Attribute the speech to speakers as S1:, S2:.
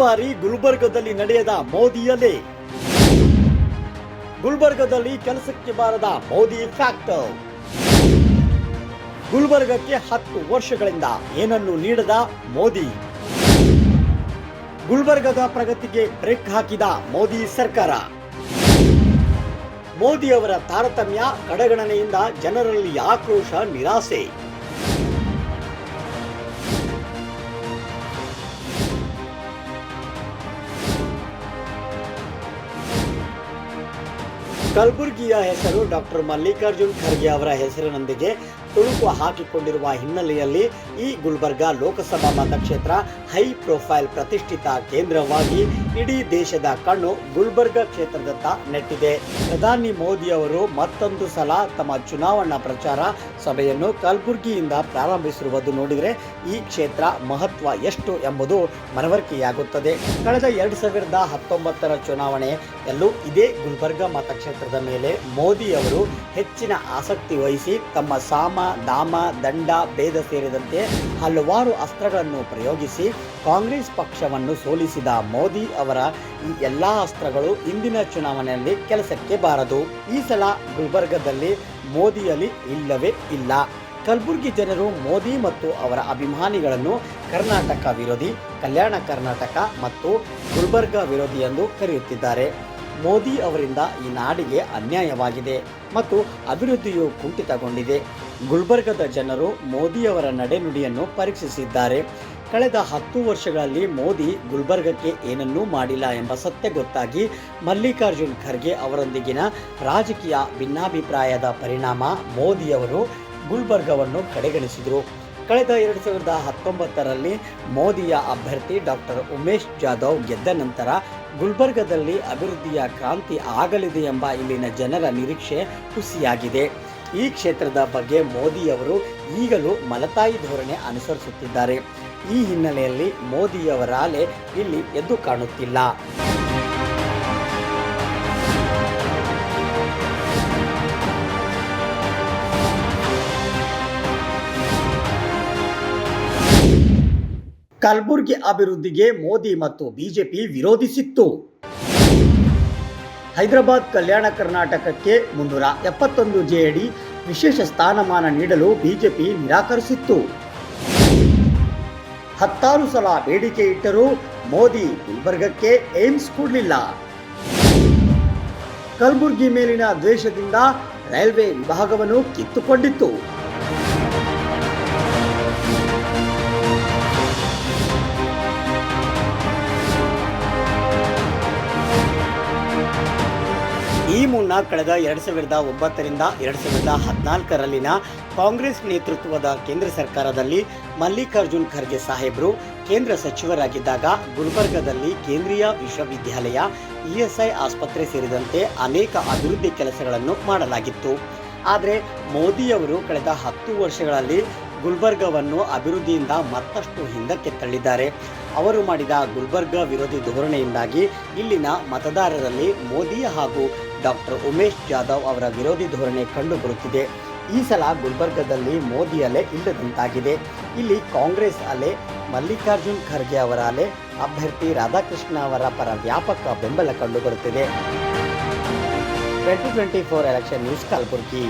S1: ಬಾರಿ ಗುಲ್ಬರ್ಗದಲ್ಲಿ ನಡೆಯದ ಮೋದಿ ಅಲೆ. ಗುಲ್ಬರ್ಗದಲ್ಲಿ ಕೆಲಸಕ್ಕೆ ಬಾರದ ಮೋದಿ ಫ್ಯಾಕ್ಟರ್. ಗುಲ್ಬರ್ಗಕ್ಕೆ 10 ವರ್ಷಗಳಿಂದ ಏನನ್ನು ನೀಡದ ಮೋದಿ. ಗುಲ್ಬರ್ಗದ ಪ್ರಗತಿಗೆ ಬ್ರೇಕ್ ಹಾಕಿದ ಮೋದಿ ಸರ್ಕಾರ. ಮೋದಿ ಅವರ ತಾರತಮ್ಯ, ಕಡೆಗಣನೆಯಿಂದ ಜನರಲ್ಲಿ ಆಕ್ರೋಶ, ನಿರಾಸೆ. ಕಲಬುರಗಿಯ ಹೆಸರು ಡಾಕ್ಟರ್ ಮಲ್ಲಿಕಾರ್ಜುನ್ ಖರ್ಗೆ ಅವರ ಹೆಸರಿನೊಂದಿಗೆ ತುಳುಕು ಹಾಕಿಕೊಂಡಿರುವ ಹಿನ್ನೆಲೆಯಲ್ಲಿ ಈ ಗುಲ್ಬರ್ಗ ಲೋಕಸಭಾ ಮತಕ್ಷೇತ್ರ ಹೈ ಪ್ರೊಫೈಲ್ ಪ್ರತಿಷ್ಠಿತ ಕೇಂದ್ರವಾಗಿ ಇಡೀ ದೇಶದ ಕಣ್ಣು ಗುಲ್ಬರ್ಗ ಕ್ಷೇತ್ರದತ್ತ ನೆಟ್ಟಿದೆ. ಪ್ರಧಾನಿ ಮೋದಿ ಅವರು ಮತ್ತೊಂದು ಸಲ ತಮ್ಮ ಚುನಾವಣಾ ಪ್ರಚಾರ ಸಭೆಯನ್ನು ಕಲಬುರಗಿಯಿಂದ ಪ್ರಾರಂಭಿಸಿರುವುದು ನೋಡಿದರೆ ಈ ಕ್ಷೇತ್ರ ಮಹತ್ವ ಎಷ್ಟು ಎಂಬುದು ಮನವರಿಕೆಯಾಗುತ್ತದೆ. ಕಳೆದ 2019ರ ಚುನಾವಣೆಯಲ್ಲೂ ಇದೇ ಗುಲ್ಬರ್ಗ ಮತಕ್ಷೇತ್ರದ ಮೇಲೆ ಮೋದಿ ಅವರು ಹೆಚ್ಚಿನ ಆಸಕ್ತಿ ವಹಿಸಿ ತಮ್ಮ ಸಾಮ, ದಾಮ, ದಂಡ, ಭೇದ ಸೇರಿದಂತೆ ಹಲವಾರು ಅಸ್ತ್ರಗಳನ್ನು ಪ್ರಯೋಗಿಸಿ ಕಾಂಗ್ರೆಸ್ ಪಕ್ಷವನ್ನು ಸೋಲಿಸಿದ ಮೋದಿ ಅವರ ಈ ಎಲ್ಲಾ ಅಸ್ತ್ರಗಳು ಇಂದಿನ ಚುನಾವಣೆಯಲ್ಲಿ ಕೆಲಸಕ್ಕೆ ಬಾರದು. ಈ ಸಲ ಗುಲ್ಬರ್ಗದಲ್ಲಿ ಮೋದಿಯಲ್ಲಿ ಇಲ್ಲವೇ ಇಲ್ಲ. ಕಲಬುರಗಿ ಜನರು ಮೋದಿ ಮತ್ತು ಅವರ ಅಭಿಮಾನಿಗಳನ್ನು ಕರ್ನಾಟಕ ವಿರೋಧಿ, ಕಲ್ಯಾಣ ಕರ್ನಾಟಕ ಮತ್ತು ಗುಲ್ಬರ್ಗ ವಿರೋಧಿ ಎಂದು ಕರೆಯುತ್ತಿದ್ದಾರೆ. ಮೋದಿ ಅವರಿಂದ ಈ ನಾಡಿಗೆ ಅನ್ಯಾಯವಾಗಿದೆ ಮತ್ತು ಅಭಿವೃದ್ಧಿಯು ಕುಂಠಿತಗೊಂಡಿದೆ. ಗುಲ್ಬರ್ಗದ ಜನರು ಮೋದಿ ಅವರ ನಡೆನುಡಿಯನ್ನು ಪರೀಕ್ಷಿಸಿದ್ದಾರೆ. ಕಳೆದ 10 ವರ್ಷಗಳಲ್ಲಿ ಮೋದಿ ಗುಲ್ಬರ್ಗಕ್ಕೆ ಏನನ್ನೂ ಮಾಡಿಲ್ಲ ಎಂಬ ಸತ್ಯ ಗೊತ್ತಾಗಿ ಮಲ್ಲಿಕಾರ್ಜುನ್ ಖರ್ಗೆ ಅವರೊಂದಿಗಿನ ರಾಜಕೀಯ ಭಿನ್ನಾಭಿಪ್ರಾಯದ ಪರಿಣಾಮ ಮೋದಿ ಅವರು ಗುಲ್ಬರ್ಗವನ್ನು ಕಡೆಗಣಿಸಿದರು. ಕಳೆದ 2019ರಲ್ಲಿ ಮೋದಿಯ ಅಭ್ಯರ್ಥಿ ಡಾಕ್ಟರ್ ಉಮೇಶ್ ಜಾಧವ್ ಗೆದ್ದ ನಂತರ ಗುಲ್ಬರ್ಗದಲ್ಲಿ ಅಭಿವೃದ್ಧಿಯ ಕ್ರಾಂತಿ ಆಗಲಿದೆ ಎಂಬ ಇಲ್ಲಿನ ಜನರ ನಿರೀಕ್ಷೆ ಹುಸಿಯಾಗಿದೆ. ಈ ಕ್ಷೇತ್ರದ ಬಗ್ಗೆ ಮೋದಿ ಅವರು ಈಗಲೂ ಮಲತಾಯಿ ಧೋರಣೆ ಅನುಸರಿಸುತ್ತಿದ್ದಾರೆ. ಈ ಹಿನ್ನೆಲೆಯಲ್ಲಿ ಮೋದಿಯವರ ಅಲೆ ಇಲ್ಲಿ ಎದ್ದು ಕಾಣುತ್ತಿಲ್ಲ. ಕಲಬುರಗಿ ಅಭಿವೃದ್ಧಿಗೆ ಮೋದಿ ಮತ್ತು ಬಿಜೆಪಿ ವಿರೋಧಿಸಿತ್ತು. ಹೈದರಾಬಾದ್ ಕಲ್ಯಾಣ ಕರ್ನಾಟಕಕ್ಕೆ 371 ಜೆ ಅಡಿ ವಿಶೇಷ ಸ್ಥಾನಮಾನ ನೀಡಲು ಬಿಜೆಪಿ ನಿರಾಕರಿಸಿತ್ತು. 16 ಸಲ ಬೇಡಿಕೆ ಇಟ್ಟರೂ ಮೋದಿ ಗುಲ್ಬರ್ಗಕ್ಕೆ ಏಮ್ಸ್ ಕೊಡಲಿಲ್ಲ. ಕಲಬುರಗಿ ಮೇಲಿನ ದ್ವೇಷದಿಂದ ರೈಲ್ವೆ ವಿಭಾಗವನ್ನು ಕಿತ್ತುಕೊಂಡಿತ್ತು. ಈ ಮುನ್ನ ಕಳೆದ 2009ರಿಂದ 2014ರಲ್ಲಿನ ಕಾಂಗ್ರೆಸ್ ನೇತೃತ್ವದ ಕೇಂದ್ರ ಸರ್ಕಾರದಲ್ಲಿ ಮಲ್ಲಿಕಾರ್ಜುನ್ ಖರ್ಗೆ ಸಾಹೇಬರು ಕೇಂದ್ರ ಸಚಿವರಾಗಿದ್ದಾಗ ಗುಲ್ಬರ್ಗದಲ್ಲಿ ಕೇಂದ್ರೀಯ ವಿಶ್ವವಿದ್ಯಾಲಯ, ಇಎಸ್ಐ ಆಸ್ಪತ್ರೆ ಸೇರಿದಂತೆ ಅನೇಕ ಅಭಿವೃದ್ಧಿ ಕೆಲಸಗಳನ್ನು ಮಾಡಲಾಗಿತ್ತು. ಆದರೆ ಮೋದಿಯವರು ಕಳೆದ 10 ವರ್ಷಗಳಲ್ಲಿ ಗುಲ್ಬರ್ಗವನ್ನು ಅಭಿವೃದ್ಧಿಯಿಂದ ಮತ್ತಷ್ಟು ಹಿಂದಕ್ಕೆ ತಳ್ಳಿದ್ದಾರೆ. ಅವರು ಮಾಡಿದ ಗುಲ್ಬರ್ಗ ವಿರೋಧಿ ಧೋರಣೆಯಿಂದಾಗಿ ಇಲ್ಲಿನ ಮತದಾರರಲ್ಲಿ ಮೋದಿ ಹಾಗೂ ಡಾಕ್ಟರ್ ಉಮೇಶ್ ಜಾಧವ್ ಅವರ ವಿರೋಧಿ ಧೋರಣೆ ಕಂಡುಬರುತ್ತಿದೆ. ಈ ಸಲ ಗುಲ್ಬರ್ಗದಲ್ಲಿ ಮೋದಿ ಅಲೆ ಇಲ್ಲದಂತಾಗಿದೆ. ಇಲ್ಲಿ ಕಾಂಗ್ರೆಸ್ ಅಲೆ, ಮಲ್ಲಿಕಾರ್ಜುನ್ ಖರ್ಗೆ ಅವರ ಅಲೆ, ಅಭ್ಯರ್ಥಿ ರಾಧಾಕೃಷ್ಣ ಅವರ ಪರ ವ್ಯಾಪಕ ಬೆಂಬಲ ಕಂಡುಬರುತ್ತಿದೆ. 2024 ಎಲೆಕ್ಷನ್ ನ್ಯೂಸ್, ಕಲಬುರಗಿ.